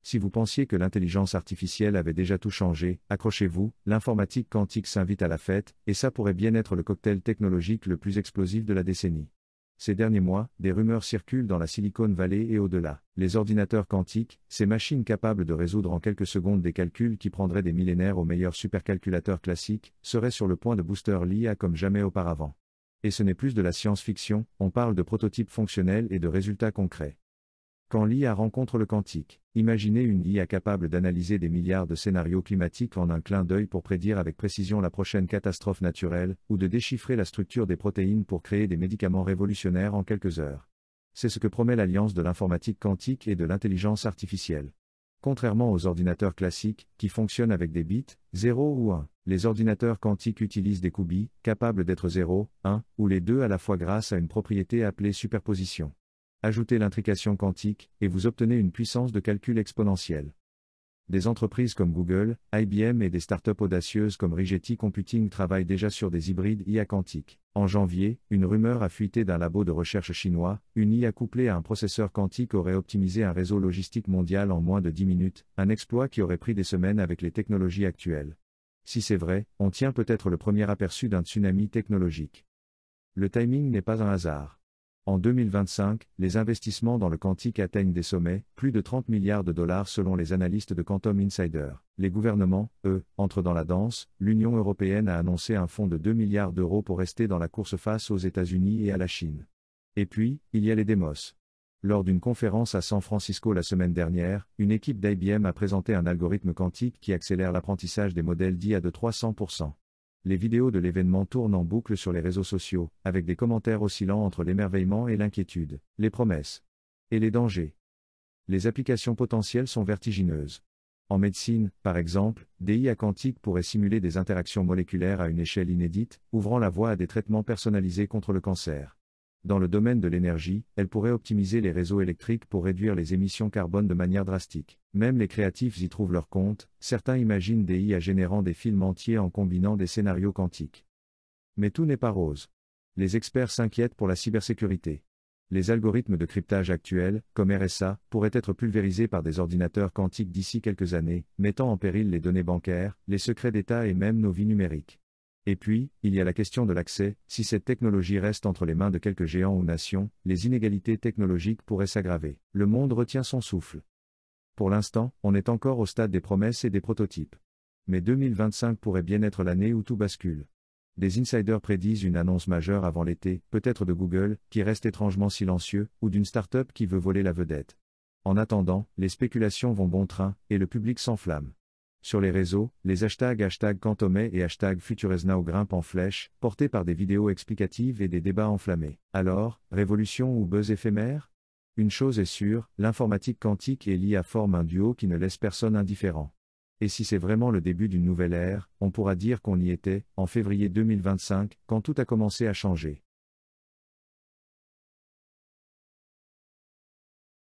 Si vous pensiez que l'intelligence artificielle avait déjà tout changé, accrochez-vous, l'informatique quantique s'invite à la fête, et ça pourrait bien être le cocktail technologique le plus explosif de la décennie. Ces derniers mois, des rumeurs circulent dans la Silicon Valley et au-delà. Les ordinateurs quantiques, ces machines capables de résoudre en quelques secondes des calculs qui prendraient des millénaires aux meilleurs supercalculateurs classiques, seraient sur le point de booster l'IA comme jamais auparavant. Et ce n'est plus de la science-fiction, on parle de prototypes fonctionnels et de résultats concrets. Quand l'IA rencontre le quantique, imaginez une IA capable d'analyser des milliards de scénarios climatiques en un clin d'œil pour prédire avec précision la prochaine catastrophe naturelle, ou de déchiffrer la structure des protéines pour créer des médicaments révolutionnaires en quelques heures. C'est ce que promet l'alliance de l'informatique quantique et de l'intelligence artificielle. Contrairement aux ordinateurs classiques, qui fonctionnent avec des bits, 0 ou 1, les ordinateurs quantiques utilisent des qubits, capables d'être 0, 1, ou les deux à la fois grâce à une propriété appelée superposition. Ajoutez l'intrication quantique, et vous obtenez une puissance de calcul exponentielle. Des entreprises comme Google, IBM et des startups audacieuses comme Rigetti Computing travaillent déjà sur des hybrides IA quantiques. En janvier, une rumeur a fuité d'un labo de recherche chinois, une IA couplée à un processeur quantique aurait optimisé un réseau logistique mondial en moins de 10 minutes, un exploit qui aurait pris des semaines avec les technologies actuelles. Si c'est vrai, on tient peut-être le premier aperçu d'un tsunami technologique. Le timing n'est pas un hasard. En 2025, les investissements dans le quantique atteignent des sommets, plus de 30 milliards de dollars selon les analystes de Quantum Insider. Les gouvernements, eux, entrent dans la danse. L'Union européenne a annoncé un fonds de 2 milliards d'euros pour rester dans la course face aux États-Unis et à la Chine. Et puis, il y a les démos. Lors d'une conférence à San Francisco la semaine dernière, une équipe d'IBM a présenté un algorithme quantique qui accélère l'apprentissage des modèles d'IA de 300%. Les vidéos de l'événement tournent en boucle sur les réseaux sociaux, avec des commentaires oscillant entre l'émerveillement et l'inquiétude, les promesses et les dangers. Les applications potentielles sont vertigineuses. En médecine, par exemple, des IA quantiques pourraient simuler des interactions moléculaires à une échelle inédite, ouvrant la voie à des traitements personnalisés contre le cancer. Dans le domaine de l'énergie, elles pourraient optimiser les réseaux électriques pour réduire les émissions carbone de manière drastique. Même les créatifs y trouvent leur compte, certains imaginent des IA générant des films entiers en combinant des scénarios quantiques. Mais tout n'est pas rose. Les experts s'inquiètent pour la cybersécurité. Les algorithmes de cryptage actuels, comme RSA, pourraient être pulvérisés par des ordinateurs quantiques d'ici quelques années, mettant en péril les données bancaires, les secrets d'État et même nos vies numériques. Et puis, il y a la question de l'accès. Si cette technologie reste entre les mains de quelques géants ou nations, les inégalités technologiques pourraient s'aggraver. Le monde retient son souffle. Pour l'instant, on est encore au stade des promesses et des prototypes. Mais 2025 pourrait bien être l'année où tout bascule. Des insiders prédisent une annonce majeure avant l'été, peut-être de Google, qui reste étrangement silencieux, ou d'une start-up qui veut voler la vedette. En attendant, les spéculations vont bon train, et le public s'enflamme. Sur les réseaux, les hashtags #Quantumay et #FuturesNow grimpent en flèche, portés par des vidéos explicatives et des débats enflammés. Alors, révolution ou buzz éphémère ? Une chose est sûre, l'informatique quantique et l'IA forment un duo qui ne laisse personne indifférent. Et si c'est vraiment le début d'une nouvelle ère, on pourra dire qu'on y était, en février 2025, quand tout a commencé à changer.